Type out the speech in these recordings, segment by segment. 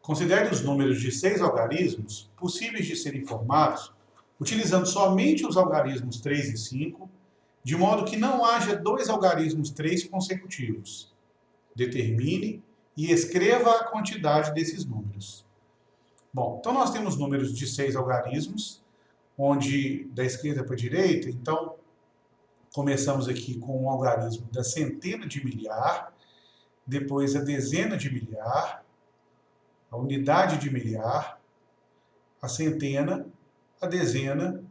Considere os números de 6 algarismos possíveis de serem formados utilizando somente os algarismos 3 e 5, de modo que não haja dois algarismos 3 consecutivos. Determine e escreva a quantidade desses números. Bom, então nós temos números de 6 algarismos, onde da esquerda para a direita, então começamos aqui com o algarismo da centena de milhar, depois a dezena de milhar, a unidade de milhar, a centena, a dezena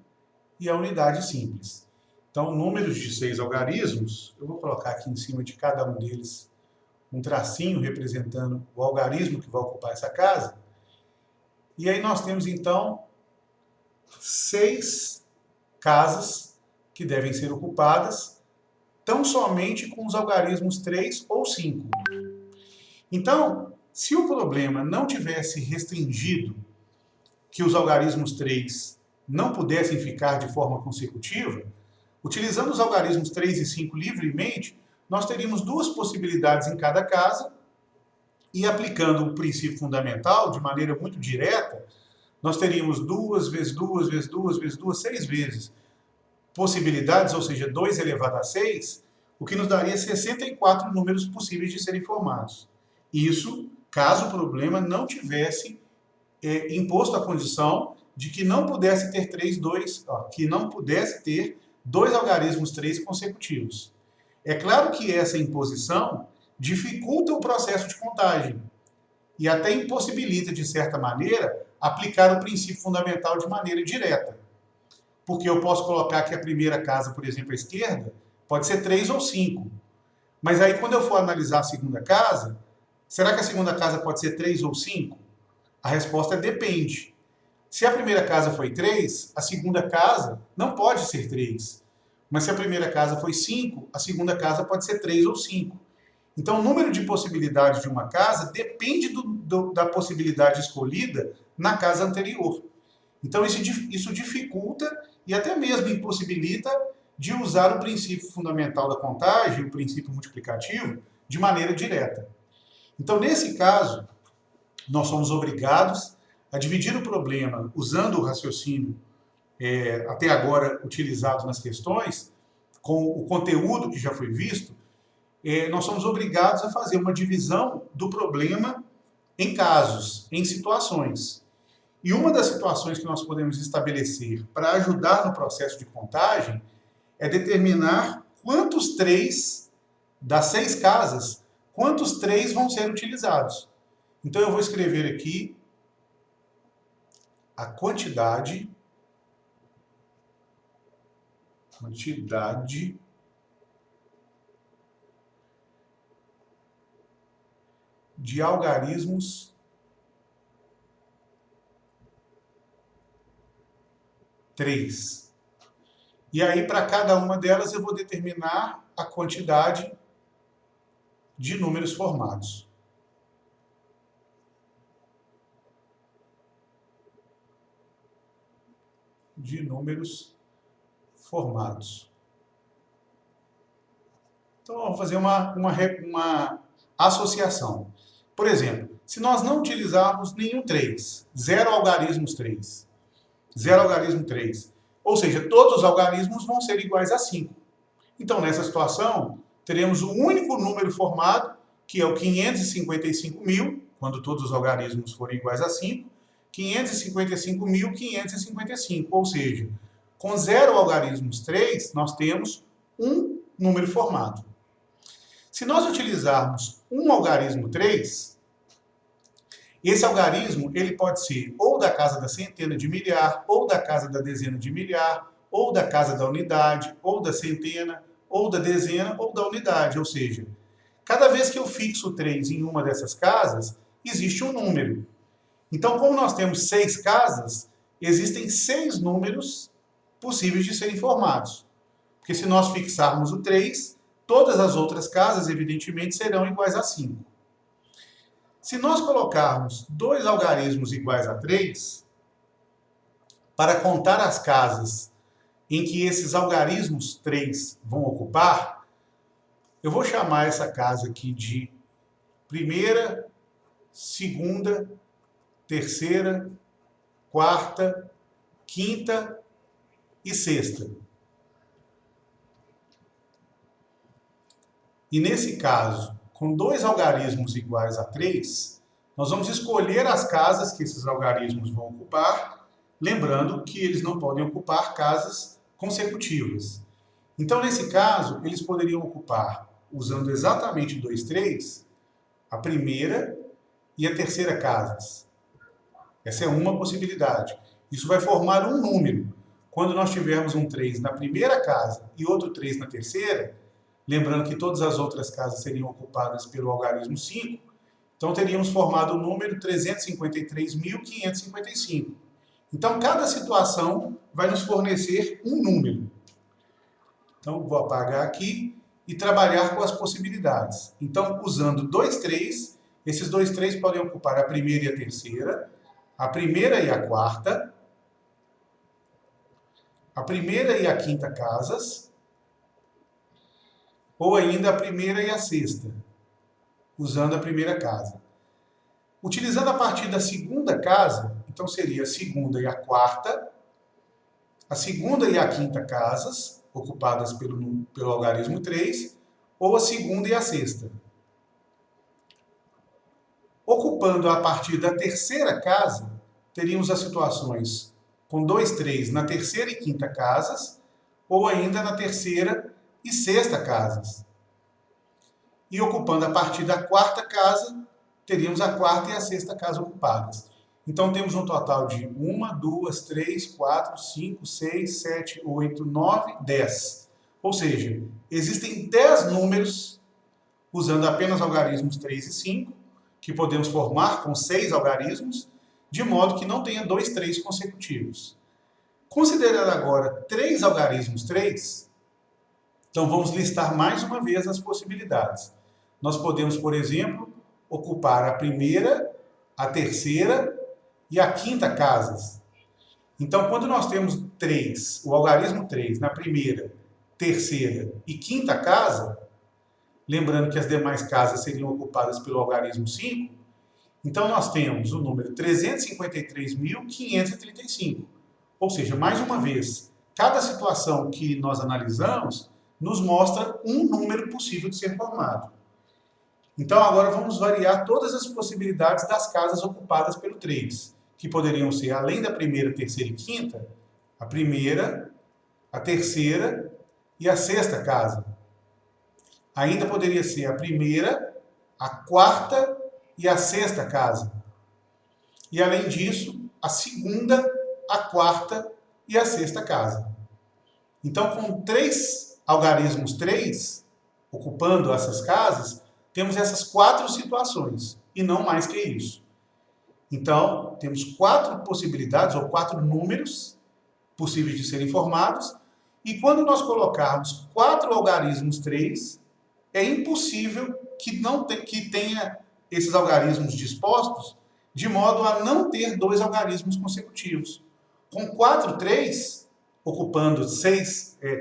e a unidade simples. Então, números de 6 algarismos, eu vou colocar aqui em cima de cada um deles um tracinho representando o algarismo que vai ocupar essa casa. E aí nós temos, então, 6 casas que devem ser ocupadas tão somente com os algarismos 3 ou 5. Então, se o problema não tivesse restringido que os algarismos 3 não pudessem ficar de forma consecutiva, utilizando os algarismos 3 e 5 livremente, nós teríamos duas possibilidades em cada casa e aplicando o princípio fundamental de maneira muito direta, nós teríamos 2 vezes 2 vezes 2 vezes 2, 6 vezes possibilidades, ou seja, 2 elevado a 6, o que nos daria 64 números possíveis de serem formados. Isso caso o problema não tivesse imposto a condição de que não pudesse ter dois algarismos 3 consecutivos. É claro que essa imposição dificulta o processo de contagem e até impossibilita, de certa maneira, aplicar o princípio fundamental de maneira direta. Porque eu posso colocar que a primeira casa, por exemplo, à esquerda, pode ser 3 ou 5. Mas aí, quando eu for analisar a segunda casa, será que a segunda casa pode ser 3 ou 5? A resposta é depende. Se a primeira casa foi 3, a segunda casa não pode ser 3. Mas se a primeira casa foi 5, a segunda casa pode ser 3 ou 5. Então, o número de possibilidades de uma casa depende da possibilidade escolhida na casa anterior. Então, isso dificulta e até mesmo impossibilita de usar o princípio fundamental da contagem, o princípio multiplicativo, de maneira direta. Então, nesse caso, nós somos obrigados a dividir o problema usando o raciocínio até agora utilizado nas questões, com o conteúdo que já foi visto, nós somos obrigados a fazer uma divisão do problema em casos, em situações. E uma das situações que nós podemos estabelecer para ajudar no processo de contagem é determinar quantos 3 das 6 casas, quantos 3 vão ser utilizados. Então eu vou escrever aqui a quantidade de algarismos 3. E aí, para cada uma delas, eu vou determinar a quantidade de números formados. Então, vamos fazer uma associação. Por exemplo, se nós não utilizarmos nenhum 3, 0 algarismos 3, 0 algarismo 3, ou seja, todos os algarismos vão ser iguais a 5. Então, nessa situação, teremos um único número formado, que é o 555.000, quando todos os algarismos forem iguais a 5, 555.555, ou seja, com 0 algarismos 3, nós temos um número formado. Se nós utilizarmos um algarismo 3, esse algarismo ele pode ser ou da casa da centena de milhar, ou da casa da dezena de milhar, ou da casa da unidade, ou da centena, ou da dezena, ou da unidade. Ou seja, cada vez que eu fixo 3 em uma dessas casas, existe um número. Então, como nós temos 6 casas, existem 6 números possíveis de serem formados. Porque se nós fixarmos o 3, todas as outras casas, evidentemente, serão iguais a 5. Se nós colocarmos 2 algarismos iguais a 3, para contar as casas em que esses algarismos 3 vão ocupar, eu vou chamar essa casa aqui de primeira, segunda terceira, quarta, quinta e sexta. E nesse caso, com dois algarismos iguais a 3, nós vamos escolher as casas que esses algarismos vão ocupar, lembrando que eles não podem ocupar casas consecutivas. Então, nesse caso, eles poderiam ocupar, usando exatamente 2, 3, a primeira e a terceira casas. Essa é uma possibilidade. Isso vai formar um número. Quando nós tivermos um 3 na primeira casa e outro 3 na terceira, lembrando que todas as outras casas seriam ocupadas pelo algarismo 5, então teríamos formado o número 353.555. Então, cada situação vai nos fornecer um número. Então, vou apagar aqui e trabalhar com as possibilidades. Então, usando 2, 3, esses 2, 3 podem ocupar a primeira e a terceira, a primeira e a quarta, a primeira e a quinta casas, ou ainda a primeira e a sexta, usando a primeira casa. Utilizando a partir da segunda casa, então seria a segunda e a quarta, a segunda e a quinta casas, ocupadas pelo algarismo 3, ou a segunda e a sexta. Ocupando a partir da terceira casa, teríamos as situações com 2, 3 na terceira e quinta casas, ou ainda na terceira e sexta casas. E ocupando a partir da quarta casa, teríamos a quarta e a sexta casa ocupadas. Então temos um total de 1, 2, 3, 4, 5, 6, 7, 8, 9, 10. Ou seja, existem 10 números, usando apenas algarismos 3 e 5, que podemos formar com 6 algarismos, de modo que não tenha 2, 3 consecutivos. Considerando agora 3 algarismos 3, então vamos listar mais uma vez as possibilidades. Nós podemos, por exemplo, ocupar a primeira, a terceira e a quinta casas. Então, quando nós temos 3, o algarismo 3, na primeira, terceira e quinta casa, lembrando que as demais casas seriam ocupadas pelo algarismo 5, então nós temos o número 353.535. Ou seja, mais uma vez, cada situação que nós analisamos nos mostra um número possível de ser formado. Então agora vamos variar todas as possibilidades das casas ocupadas pelo 3, que poderiam ser, além da primeira, terceira e quinta, a primeira, a terceira e a sexta casa. Ainda poderia ser a primeira, a quarta e a sexta casa. E além disso, a segunda, a quarta e a sexta casa. Então, com 3 algarismos 3, ocupando essas casas, temos essas 4 situações, e não mais que isso. Então, temos 4 possibilidades, ou 4 números possíveis de serem formados, e quando nós colocarmos 4 algarismos 3, é impossível que tenha esses algarismos dispostos, de modo a não ter 2 algarismos consecutivos. Com 4, 3, ocupando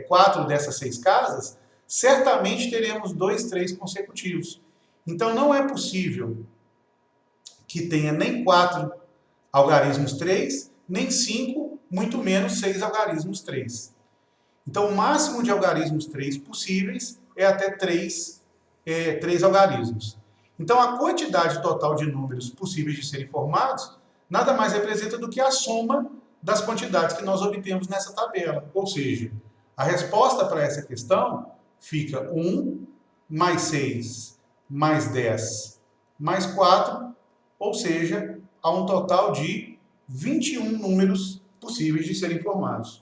4 dessas 6 casas, certamente teremos 2, 3 consecutivos. Então não é possível que tenha nem 4 algarismos 3, nem 5, muito menos 6 algarismos 3. Então o máximo de algarismos 3 possíveis é até 3 algarismos. Então a quantidade total de números possíveis de serem formados nada mais representa do que a soma das quantidades que nós obtemos nessa tabela. Ou seja, a resposta para essa questão fica 1 mais 6 mais 10 mais 4, ou seja, há um total de 21 números possíveis de serem formados.